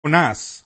Jonás,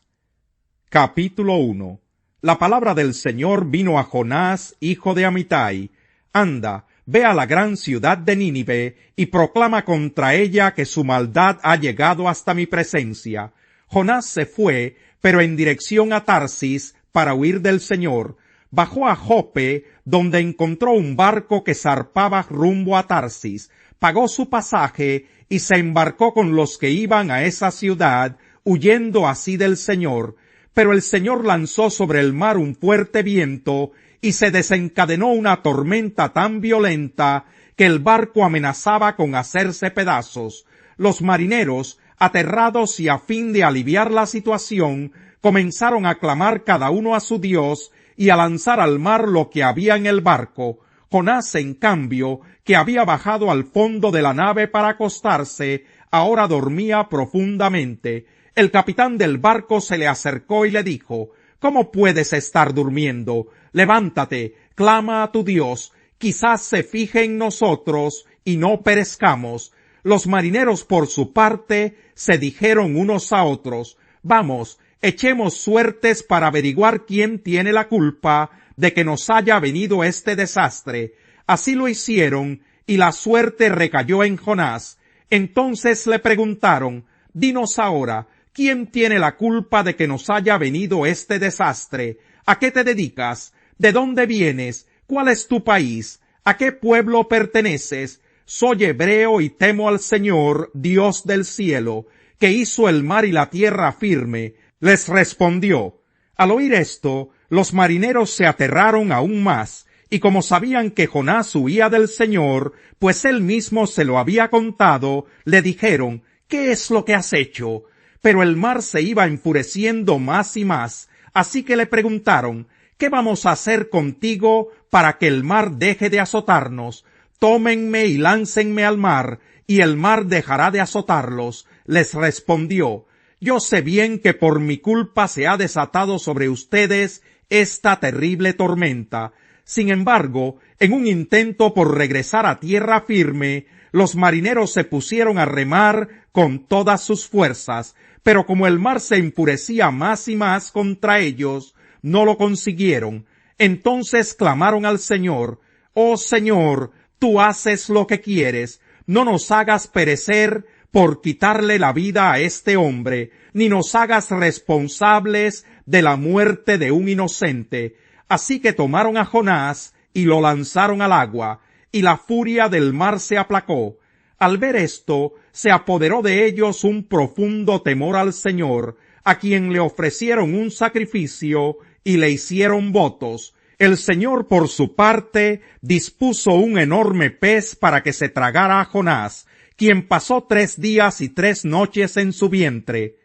capítulo 1. La palabra del Señor vino a Jonás, hijo de Amitai. Anda, ve a la gran ciudad de Nínive, y proclama contra ella que su maldad ha llegado hasta mi presencia. Jonás se fue, pero en dirección a Tarsis, para huir del Señor. Bajó a Jope, donde encontró un barco que zarpaba rumbo a Tarsis. Pagó su pasaje, y se embarcó con los que iban a esa ciudad, huyendo así del Señor. Pero el Señor lanzó sobre el mar un fuerte viento, y se desencadenó una tormenta tan violenta que el barco amenazaba con hacerse pedazos. Los marineros, aterrados y a fin de aliviar la situación, comenzaron a clamar cada uno a su Dios y a lanzar al mar lo que había en el barco. Jonás, en cambio, que había bajado al fondo de la nave para acostarse, ahora dormía profundamente. El capitán del barco se le acercó y le dijo: ¿Cómo puedes estar durmiendo? Levántate, clama a tu Dios, quizás se fije en nosotros y no perezcamos. Los marineros, por su parte, se dijeron unos a otros: Vamos, echemos suertes para averiguar quién tiene la culpa de que nos haya venido este desastre. Así lo hicieron, y la suerte recayó en Jonás. Entonces le preguntaron: Dinos ahora, ¿quién tiene la culpa de que nos haya venido este desastre? ¿A qué te dedicas? ¿De dónde vienes? ¿Cuál es tu país? ¿A qué pueblo perteneces? Soy hebreo y temo al Señor, Dios del cielo, que hizo el mar y la tierra firme. Les respondió. Al oír esto, los marineros se aterraron aún más, y como sabían que Jonás huía del Señor, pues él mismo se lo había contado, le dijeron: ¿Qué es lo que has hecho? Pero el mar se iba enfureciendo más y más, así que le preguntaron: ¿Qué vamos a hacer contigo para que el mar deje de azotarnos? Tómenme y láncenme al mar, y el mar dejará de azotarlos. Les respondió: Yo sé bien que por mi culpa se ha desatado sobre ustedes esta terrible tormenta. Sin embargo, en un intento por regresar a tierra firme, los marineros se pusieron a remar con todas sus fuerzas, pero como el mar se enfurecía más y más contra ellos, no lo consiguieron. Entonces clamaron al Señor: Oh Señor, tú haces lo que quieres, no nos hagas perecer por quitarle la vida a este hombre, ni nos hagas responsables de la muerte de un inocente. Así que tomaron a Jonás y lo lanzaron al agua, y la furia del mar se aplacó. Al ver esto, se apoderó de ellos un profundo temor al Señor, a quien le ofrecieron un sacrificio y le hicieron votos. El Señor, por su parte, dispuso un enorme pez para que se tragara a Jonás, quien pasó 3 días y 3 noches en su vientre.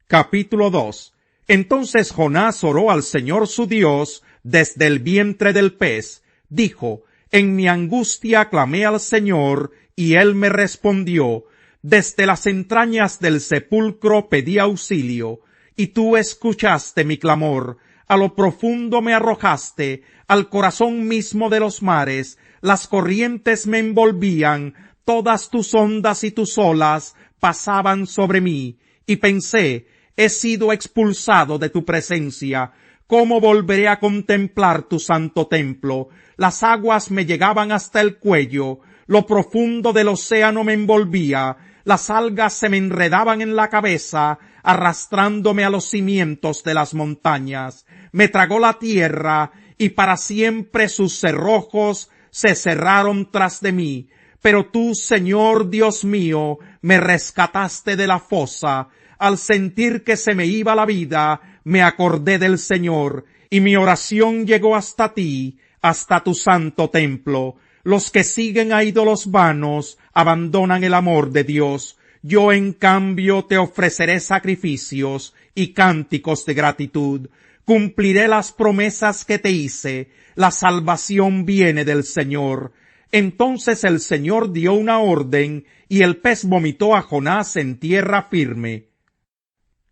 Capítulo 2. Entonces Jonás oró al Señor su Dios desde el vientre del pez. Dijo: En mi angustia clamé al Señor, y él me respondió. Desde las entrañas del sepulcro pedí auxilio, y tú escuchaste mi clamor. A lo profundo me arrojaste, al corazón mismo de los mares. Las corrientes me envolvían, todas tus ondas y tus olas pasaban sobre mí. Y pensé: he sido expulsado de tu presencia. ¿Cómo volveré a contemplar tu santo templo? Las aguas me llegaban hasta el cuello, lo profundo del océano me envolvía, las algas se me enredaban en la cabeza, arrastrándome a los cimientos de las montañas. Me tragó la tierra, y para siempre sus cerrojos se cerraron tras de mí. Pero tú, Señor Dios mío, me rescataste de la fosa. Al sentir que se me iba la vida, me acordé del Señor, y mi oración llegó hasta ti, hasta tu santo templo. Los que siguen a ídolos vanos abandonan el amor de Dios. Yo, en cambio, te ofreceré sacrificios y cánticos de gratitud. Cumpliré las promesas que te hice. La salvación viene del Señor. Entonces el Señor dio una orden, y el pez vomitó a Jonás en tierra firme.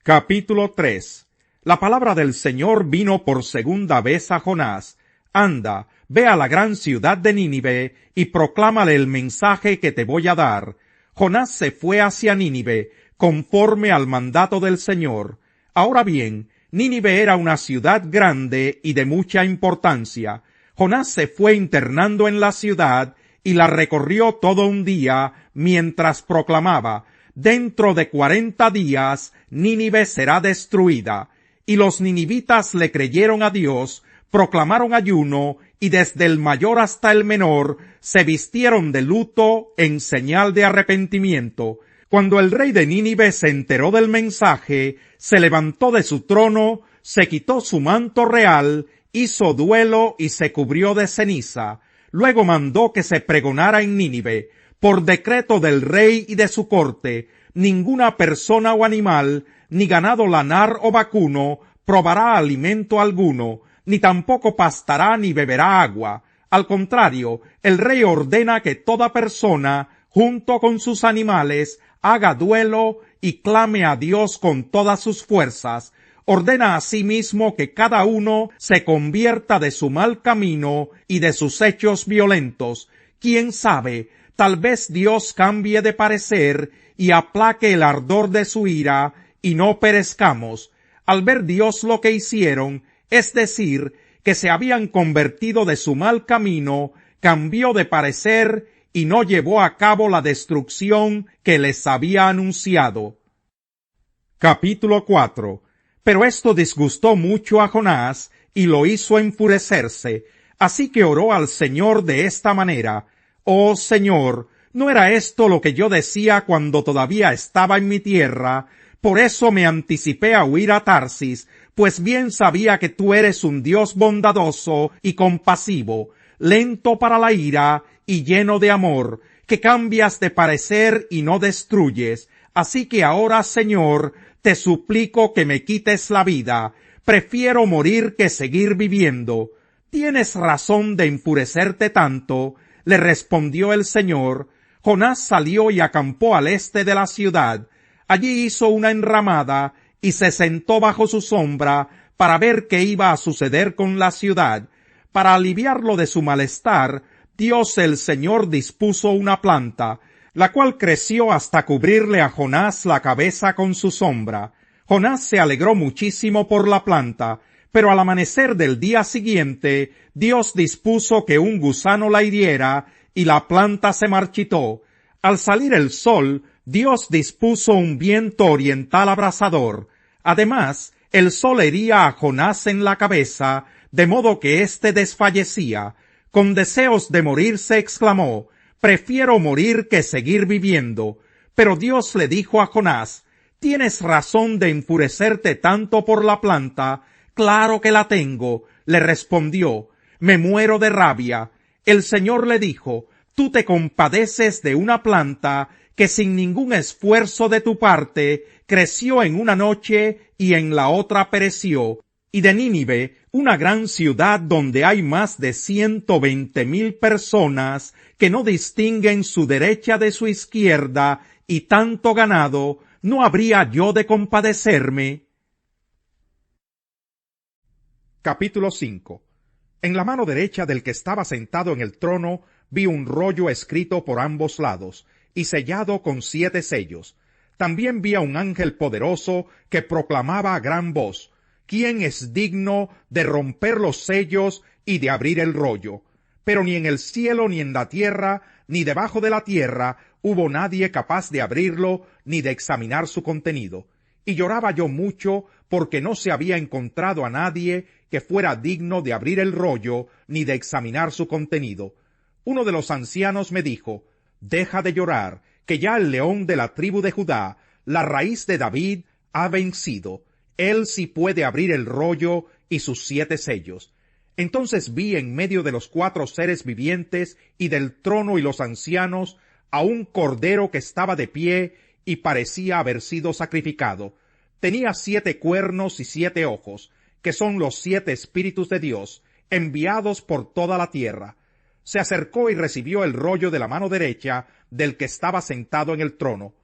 Capítulo 3. La palabra del Señor vino por segunda vez a Jonás. Anda, ve a la gran ciudad de Nínive y proclámale el mensaje que te voy a dar. Jonás se fue hacia Nínive, conforme al mandato del Señor. Ahora bien, Nínive era una ciudad grande y de mucha importancia. Jonás se fue internando en la ciudad y la recorrió todo un día mientras proclamaba: dentro de 40 días Nínive será destruida. Y los ninivitas le creyeron a Dios, proclamaron ayuno, y desde el mayor hasta el menor se vistieron de luto en señal de arrepentimiento. Cuando el rey de Nínive se enteró del mensaje, se levantó de su trono, se quitó su manto real, hizo duelo y se cubrió de ceniza. Luego mandó que se pregonara en Nínive: por decreto del rey y de su corte, ninguna persona o animal, ni ganado lanar o vacuno, probará alimento alguno, ni tampoco pastará ni beberá agua. Al contrario, el rey ordena que toda persona, junto con sus animales, haga duelo y clame a Dios con todas sus fuerzas. Ordena asimismo que cada uno se convierta de su mal camino y de sus hechos violentos. ¿Quién sabe? Tal vez Dios cambie de parecer y aplaque el ardor de su ira y no perezcamos. Al ver Dios lo que hicieron, es decir, que se habían convertido de su mal camino, cambió de parecer y no llevó a cabo la destrucción que les había anunciado. Capítulo 4. Pero esto disgustó mucho a Jonás y lo hizo enfurecerse, así que oró al Señor de esta manera: oh Señor, ¿no era esto lo que yo decía cuando todavía estaba en mi tierra? Por eso me anticipé a huir a Tarsis, pues bien sabía que tú eres un Dios bondadoso y compasivo, lento para la ira y lleno de amor, que cambias de parecer y no destruyes. Así que ahora, Señor, te suplico que me quites la vida. Prefiero morir que seguir viviendo. ¿Tienes razón de enfurecerte tanto?, le respondió el Señor. Jonás salió y acampó al este de la ciudad. Allí hizo una enramada y se sentó bajo su sombra para ver qué iba a suceder con la ciudad. Para aliviarlo de su malestar, Dios el Señor dispuso una planta, la cual creció hasta cubrirle a Jonás la cabeza con su sombra. Jonás se alegró muchísimo por la planta, pero al amanecer del día siguiente, Dios dispuso que un gusano la hiriera y la planta se marchitó. Al salir el sol, Dios dispuso un viento oriental abrasador. Además, el sol hería a Jonás en la cabeza, de modo que éste desfallecía. Con deseos de morirse exclamó: prefiero morir que seguir viviendo. Pero Dios le dijo a Jonás: ¿tienes razón de enfurecerte tanto por la planta? Claro que la tengo, le respondió. Me muero de rabia. El Señor le dijo: tú te compadeces de una planta que sin ningún esfuerzo de tu parte creció en una noche y en la otra pereció, y de Nínive, una gran ciudad donde hay más de 120,000 personas que no distinguen su derecha de su izquierda y tanto ganado, ¿no habría yo de compadecerme? Capítulo 5. En la mano derecha del que estaba sentado en el trono vi un rollo escrito por ambos lados y sellado con 7 sellos. También vi a un ángel poderoso que proclamaba a gran voz: ¿quién es digno de romper los sellos y de abrir el rollo? Pero ni en el cielo, ni en la tierra, ni debajo de la tierra hubo nadie capaz de abrirlo, ni de examinar su contenido. Y lloraba yo mucho, porque no se había encontrado a nadie que fuera digno de abrir el rollo, ni de examinar su contenido. Uno de los ancianos me dijo: deja de llorar, que ya el león de la tribu de Judá, la raíz de David, ha vencido. Él sí puede abrir el rollo y sus 7 sellos. Entonces vi en medio de los 4 seres vivientes y del trono y los ancianos a un cordero que estaba de pie y parecía haber sido sacrificado. Tenía 7 cuernos y 7 ojos, que son los 7 espíritus de Dios, enviados por toda la tierra. Se acercó y recibió el rollo de la mano derecha del que estaba sentado en el trono.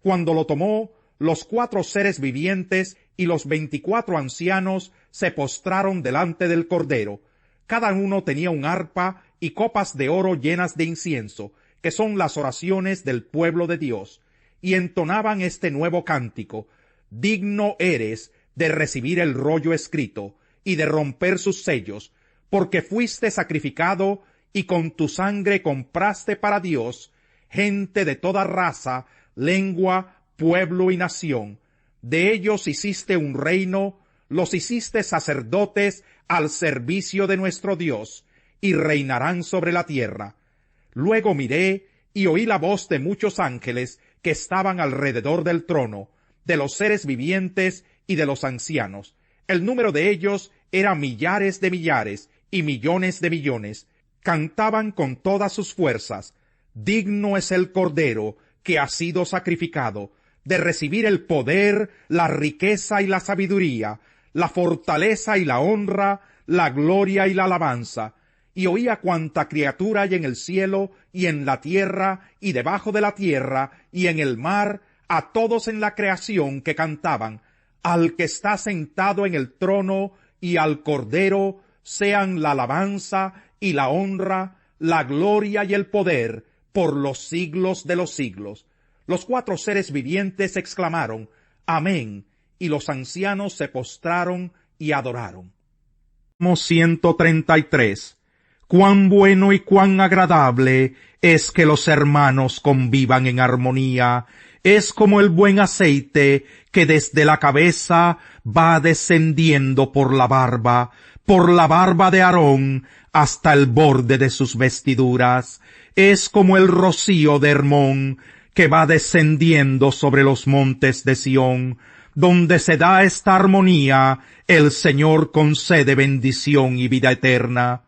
Cuando lo tomó, los 4 seres vivientes y los 24 ancianos se postraron delante del Cordero. Cada uno tenía un arpa y copas de oro llenas de incienso, que son las oraciones del pueblo de Dios. y entonaban este nuevo cántico: digno eres de recibir el rollo escrito y de romper sus sellos, porque fuiste sacrificado y con tu sangre compraste para Dios gente de toda raza, lengua, pueblo y nación. De ellos hiciste un reino, los hiciste sacerdotes al servicio de nuestro Dios, y reinarán sobre la tierra. Luego miré y oí la voz de muchos ángeles que estaban alrededor del trono, de los seres vivientes y de los ancianos. El número de ellos era millares de millares y millones de millones. Cantaban con todas sus fuerzas: digno es el Cordero que ha sido sacrificado, de recibir el poder, la riqueza y la sabiduría, la fortaleza y la honra, la gloria y la alabanza. Y oía cuanta criatura hay en el cielo y en la tierra y debajo de la tierra y en el mar, a todos en la creación que cantaban: al que está sentado en el trono y al Cordero sean la alabanza y la honra, la gloria y el poder por los siglos de los siglos. Los 4 seres vivientes exclamaron: amén, y los ancianos se postraron y adoraron. Salmo 133. Cuán bueno y cuán agradable es que los hermanos convivan en armonía. Es como el buen aceite que desde la cabeza va descendiendo por la barba de Aarón hasta el borde de sus vestiduras. Es como el rocío de Hermón que va descendiendo sobre los montes de Sión. Donde se da esta armonía, el Señor concede bendición y vida eterna.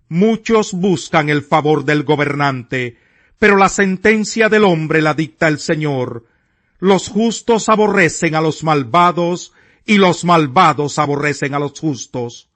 Muchos buscan el favor del gobernante, pero la sentencia del hombre la dicta el Señor. Los justos aborrecen a los malvados, y los malvados aborrecen a los justos.